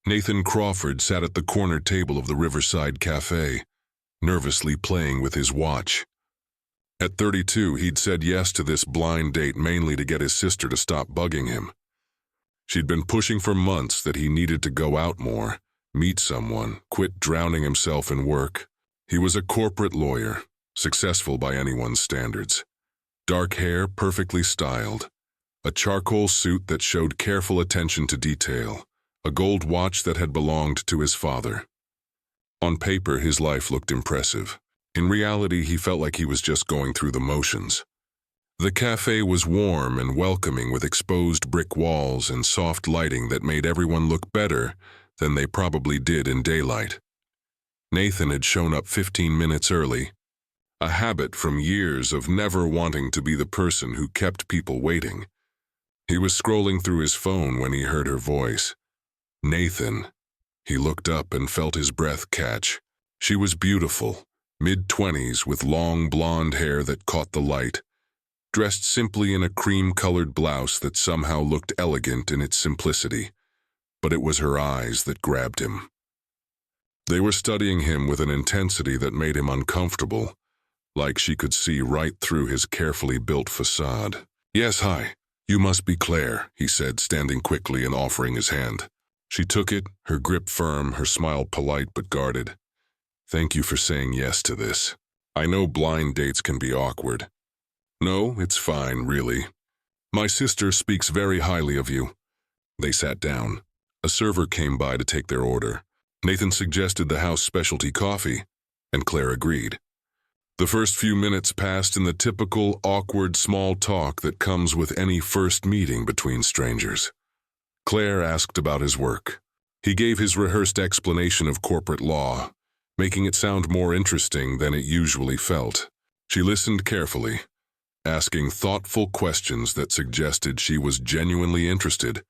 Nathan Crawford sat at the corner table of the Riverside Cafe, nervously playing with his watch. At 32, he'd said yes to this blind date mainly to get his sister to stop bugging him. She'd been pushing for months that he needed to go out more, meet someone, quit drowning himself in work. He was a corporate lawyer, successful by anyone's standards. Dark hair, perfectly styled. A charcoal suit that showed careful attention to detail. A gold watch that had belonged to his father. On paper, his life looked impressive. In reality, he felt like he was just going through the motions. The cafe was warm and welcoming with exposed brick walls and soft lighting that made everyone look better than they probably did in daylight. Nathan had shown up 15 minutes early, a habit from years of never wanting to be the person who kept people waiting. He was scrolling through his phone when he heard her voice. Nathan. He looked up and felt his breath catch. She was beautiful, mid-20s with long blonde hair that caught the light, dressed simply in a cream-colored blouse that somehow looked elegant in its simplicity. But it was her eyes that grabbed him. They were studying him with an intensity that made him uncomfortable, like she could see right through his carefully built facade. "Yes, hi. You must be Claire," he said, standing quickly and offering his hand. She took it, her grip firm, her smile polite but guarded. "Thank you for saying yes to this. I know blind dates can be awkward." "No, it's fine, really. My sister speaks very highly of you." They sat down. A server came by to take their order. Nathan suggested the house specialty coffee, and Claire agreed. The first few minutes passed in the typical, awkward small talk that comes with any first meeting between strangers. Claire asked about his work. He gave his rehearsed explanation of corporate law, making it sound more interesting than it usually felt. She listened carefully, asking thoughtful questions that suggested she was genuinely interested,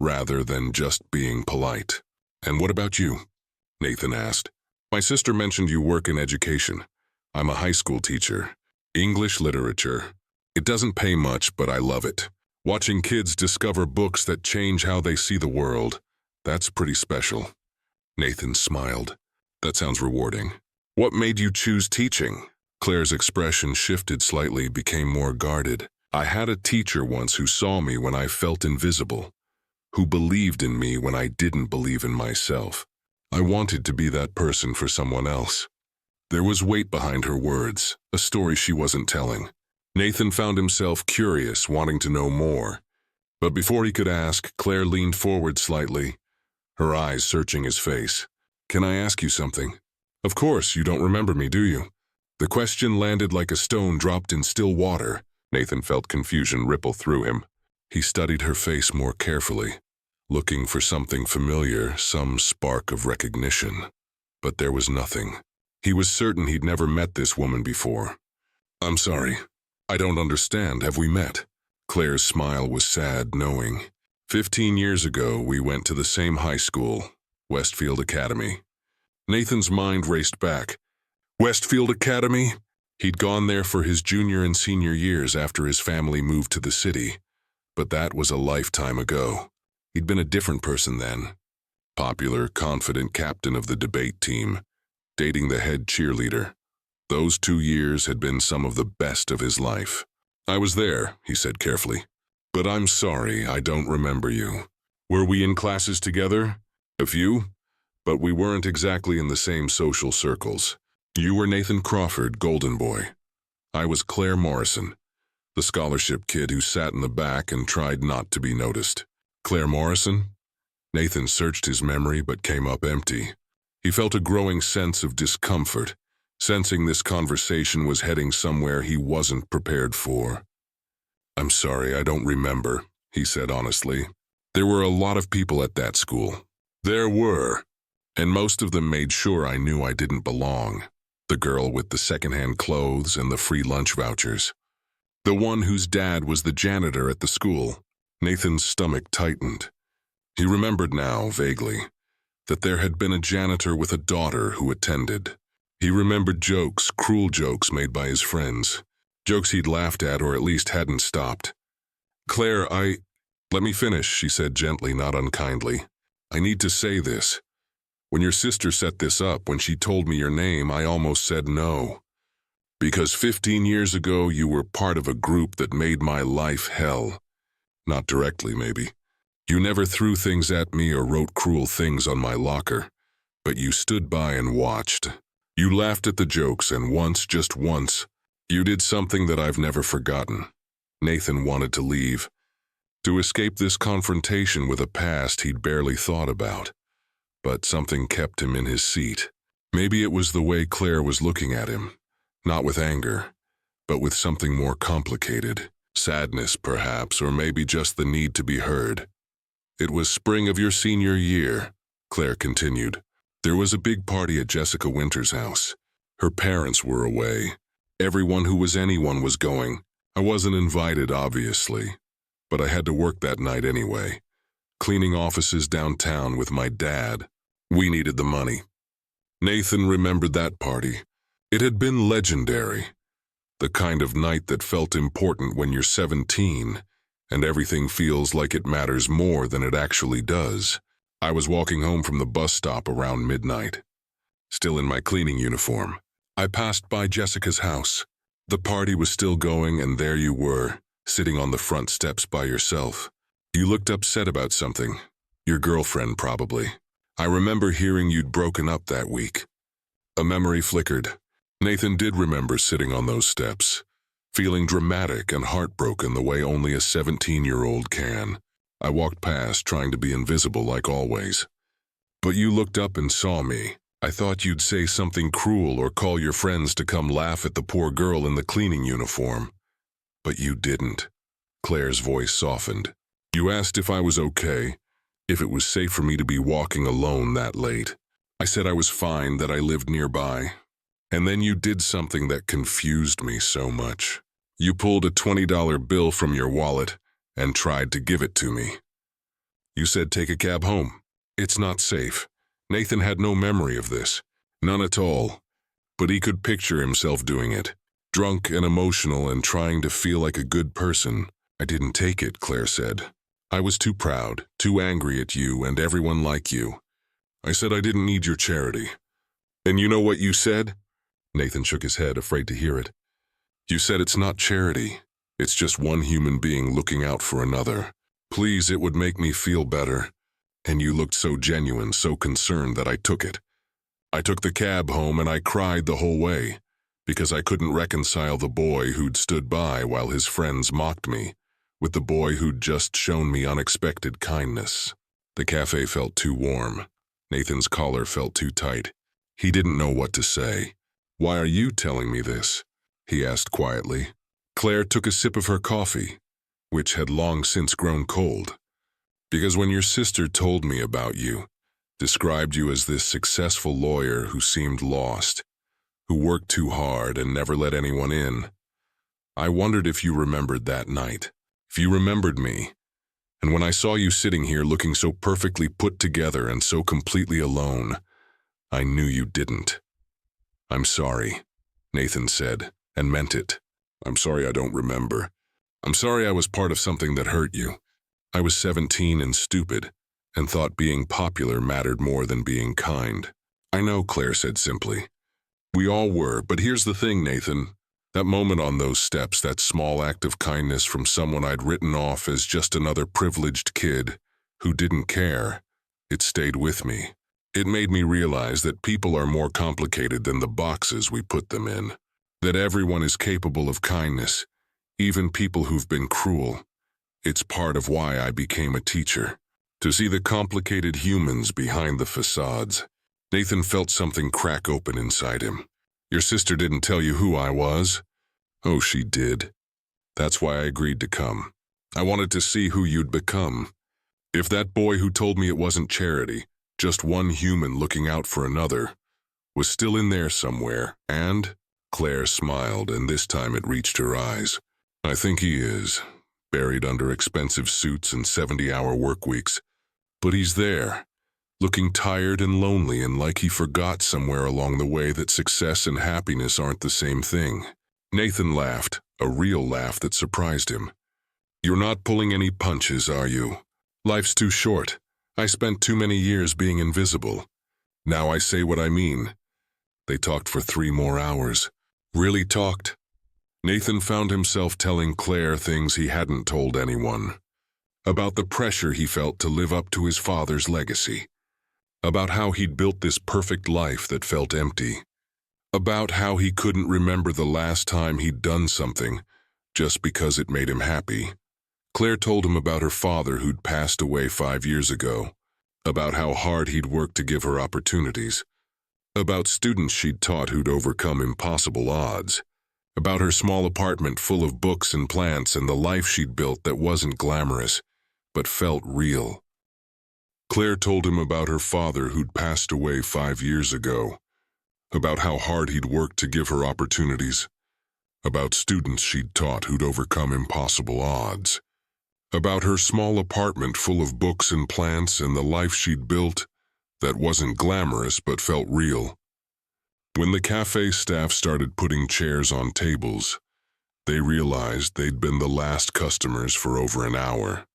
rather than just being polite. "And what about you?" Nathan asked. "My sister mentioned you work in education. I'm a high school teacher. English literature. It doesn't pay much, but I love it. Watching kids discover books that change how they see the world, that's pretty special." Nathan smiled. "That sounds rewarding. What made you choose teaching?" Claire's expression shifted slightly, became more guarded. "I had a teacher once who saw me when I felt invisible, who believed in me when I didn't believe in myself. I wanted to be that person for someone else." There was weight behind her words, a story she wasn't telling. Nathan found himself curious, wanting to know more. But before he could ask, Claire leaned forward slightly, her eyes searching his face. "Can I ask you something?" "Of course, you don't remember me, do you?" The question landed like a stone dropped in still water. Nathan felt confusion ripple through him. He studied her face more carefully, looking for something familiar, some spark of recognition. But there was nothing. He was certain he'd never met this woman before. "I'm sorry. I don't understand. Have we met?" Claire's smile was sad, knowing. 15 years ago, we went to the same high school, Westfield Academy. Nathan's mind raced back. Westfield Academy? He'd gone there for his junior and senior years after his family moved to the city. But that was a lifetime ago. He'd been a different person then. Popular, confident captain of the debate team, dating the head cheerleader. Those 2 years had been some of the best of his life. "I was there," he said carefully. "But I'm sorry, I don't remember you. Were we in classes together?" "A few, but we weren't exactly in the same social circles. You were Nathan Crawford, Golden Boy. I was Claire Morrison, the scholarship kid who sat in the back and tried not to be noticed." "Claire Morrison?" Nathan searched his memory but came up empty. He felt a growing sense of discomfort, sensing this conversation was heading somewhere he wasn't prepared for. "I'm sorry, I don't remember," he said honestly. "There were a lot of people at that school." "There were, and most of them made sure I knew I didn't belong. The girl with the secondhand clothes and the free lunch vouchers. The one whose dad was the janitor at the school." Nathan's stomach tightened. He remembered now, vaguely, that there had been a janitor with a daughter who attended. He remembered jokes, cruel jokes made by his friends. Jokes he'd laughed at or at least hadn't stopped. "Claire, let me finish," she said gently, not unkindly. I need to say this. When your sister set this up, when she told me your name, I almost said no. Because 15 years ago, you were part of a group that made my life hell. Not directly, maybe. You never threw things at me or wrote cruel things on my locker, but you stood by and watched. You laughed at the jokes, and once, just once, you did something that I've never forgotten. Nathan wanted to leave, to escape this confrontation with a past he'd barely thought about. But something kept him in his seat. Maybe it was the way Claire was looking at him, not with anger, but with something more complicated. Sadness, perhaps, or maybe just the need to be heard. It was spring of your senior year, Claire continued. There was a big party at Jessica Winter's house. Her parents were away. Everyone who was anyone was going. I wasn't invited, obviously, but I had to work that night anyway, cleaning offices downtown with my dad. We needed the money. Nathan remembered that party. It had been legendary. The kind of night that felt important when you're 17, and everything feels like it matters more than it actually does. I was walking home from the bus stop around midnight, still in my cleaning uniform. I passed by Jessica's house. The party was still going, and there you were, sitting on the front steps by yourself. You looked upset about something. Your girlfriend, probably. I remember hearing you'd broken up that week. A memory flickered. Nathan did remember sitting on those steps, feeling dramatic and heartbroken the way only a 17-year-old can. I walked past, trying to be invisible like always. But you looked up and saw me. I thought you'd say something cruel or call your friends to come laugh at the poor girl in the cleaning uniform. But you didn't. Claire's voice softened. You asked if I was okay, if it was safe for me to be walking alone that late. I said I was fine, that I lived nearby. And then you did something that confused me so much. You pulled a $20 bill from your wallet and tried to give it to me. You said, "Take a cab home. It's not safe." Nathan had no memory of this, none at all, but he could picture himself doing it, drunk and emotional and trying to feel like a good person. I didn't take it, Claire said. I was too proud, too angry at you and everyone like you. I said I didn't need your charity. And you know what you said? Nathan shook his head, afraid to hear it. You said it's not charity. It's just one human being looking out for another. Please, it would make me feel better. And you looked so genuine, so concerned that I took it. I took the cab home and I cried the whole way, because I couldn't reconcile the boy who'd stood by while his friends mocked me, with the boy who'd just shown me unexpected kindness. The cafe felt too warm. Nathan's collar felt too tight. He didn't know what to say. Why are you telling me this? He asked quietly. Claire took a sip of her coffee, which had long since grown cold. Because when your sister told me about you, described you as this successful lawyer who seemed lost, who worked too hard and never let anyone in, I wondered if you remembered that night, if you remembered me. And when I saw you sitting here looking so perfectly put together and so completely alone, I knew you didn't. I'm sorry, Nathan said, and meant it. I'm sorry I don't remember. I'm sorry I was part of something that hurt you. I was 17 and stupid, and thought being popular mattered more than being kind. I know, Claire said simply. We all were, but here's the thing, Nathan. That moment on those steps, that small act of kindness from someone I'd written off as just another privileged kid who didn't care, it stayed with me. It made me realize that people are more complicated than the boxes we put them in. That everyone is capable of kindness, even people who've been cruel. It's part of why I became a teacher, to see the complicated humans behind the facades. Nathan felt something crack open inside him. Your sister didn't tell you who I was? Oh, she did. That's why I agreed to come. I wanted to see who you'd become. If that boy who told me it wasn't charity, just one human looking out for another, was still in there somewhere, and... Claire smiled, and this time it reached her eyes. I think he is. Buried under expensive suits and 70-hour work weeks. But he's there, looking tired and lonely and like he forgot somewhere along the way that success and happiness aren't the same thing. Nathan laughed, a real laugh that surprised him. You're not pulling any punches, are you? Life's too short. I spent too many years being invisible. Now I say what I mean. They talked for 3 more hours. Really talked. Nathan found himself telling Claire things he hadn't told anyone. About the pressure he felt to live up to his father's legacy. About how he'd built this perfect life that felt empty. About how he couldn't remember the last time he'd done something, just because it made him happy. Claire told him about her father who'd passed away 5 years ago. About how hard he'd worked to give her opportunities. About students she'd taught who'd overcome impossible odds. About her small apartment full of books and plants and the life she'd built that wasn't glamorous, but felt real. Claire told him about her father who'd passed away 5 years ago. About how hard he'd worked to give her opportunities. About students she'd taught who'd overcome impossible odds. About her small apartment full of books and plants and the life she'd built that wasn't glamorous but felt real. When the cafe staff started putting chairs on tables, they realized they'd been the last customers for over an hour.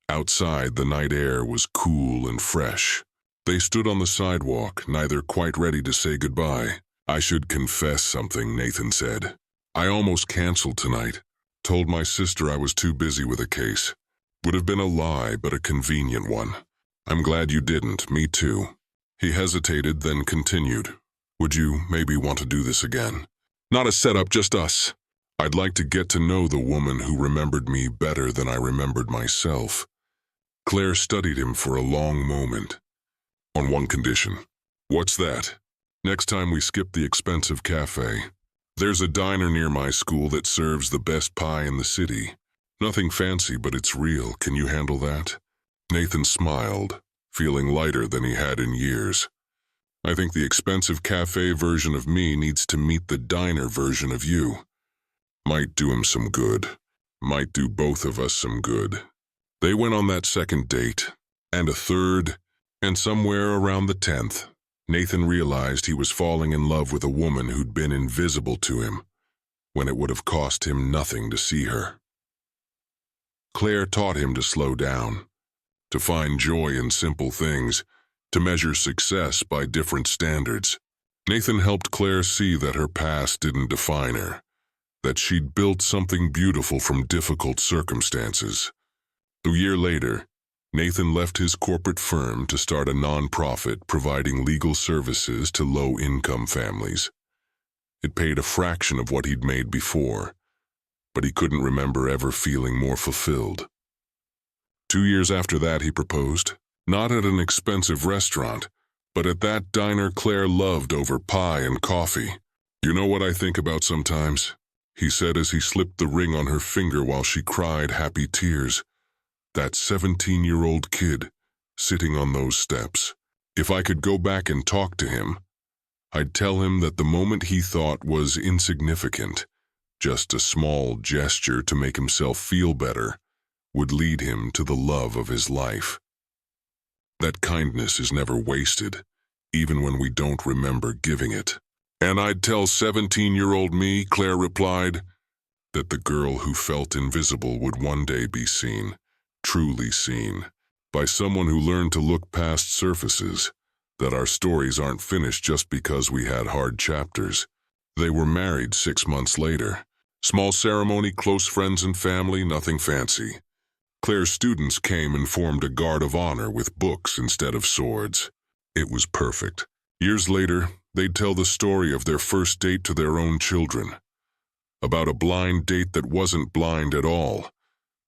Outside, the night air was cool and fresh. They stood on the sidewalk, neither quite ready to say goodbye. I should confess something, Nathan said. I almost canceled tonight. Told my sister I was too busy with a case. Would have been a lie, but a convenient one. I'm glad you didn't, me too. He hesitated, then continued. Would you maybe want to do this again? Not a setup, just us. I'd like to get to know the woman who remembered me better than I remembered myself. Claire studied him for a long moment. On one condition. What's that? Next time we skip the expensive cafe. There's a diner near my school that serves the best pie in the city. Nothing fancy, but it's real. Can you handle that? Nathan smiled, feeling lighter than he had in years. I think the expensive cafe version of me needs to meet the diner version of you. Might do him some good. Might do both of us some good. They went on that second date, and a third, and somewhere around the 10th, Nathan realized he was falling in love with a woman who'd been invisible to him, when it would have cost him nothing to see her. Claire taught him to slow down, to find joy in simple things, to measure success by different standards. Nathan helped Claire see that her past didn't define her, that she'd built something beautiful from difficult circumstances. A year later, Nathan left his corporate firm to start a nonprofit providing legal services to low-income families. It paid a fraction of what he'd made before, but he couldn't remember ever feeling more fulfilled. 2 years after that, he proposed, not at an expensive restaurant, but at that diner Claire loved over pie and coffee. You know what I think about sometimes? He said as he slipped the ring on her finger while she cried happy tears. That 17-year-old kid, sitting on those steps. If I could go back and talk to him, I'd tell him that the moment he thought was insignificant, just a small gesture to make himself feel better, would lead him to the love of his life. That kindness is never wasted, even when we don't remember giving it. And I'd tell 17-year-old me, Claire replied, that the girl who felt invisible would one day be seen, truly seen, by someone who learned to look past surfaces, that our stories aren't finished just because we had hard chapters. They were married 6 months later. Small ceremony, close friends and family, nothing fancy. Claire's students came and formed a guard of honor with books instead of swords. It was perfect. Years later, they'd tell the story of their first date to their own children. About a blind date that wasn't blind at all,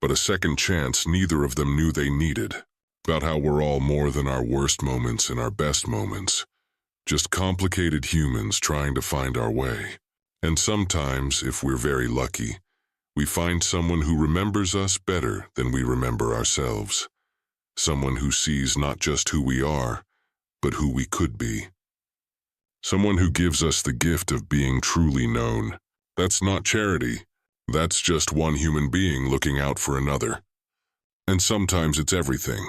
but a second chance neither of them knew they needed. About how we're all more than our worst moments and our best moments. Just complicated humans trying to find our way. And sometimes, if we're very lucky, we find someone who remembers us better than we remember ourselves. Someone who sees not just who we are, but who we could be. Someone who gives us the gift of being truly known. That's not charity. That's just one human being looking out for another. And sometimes it's everything.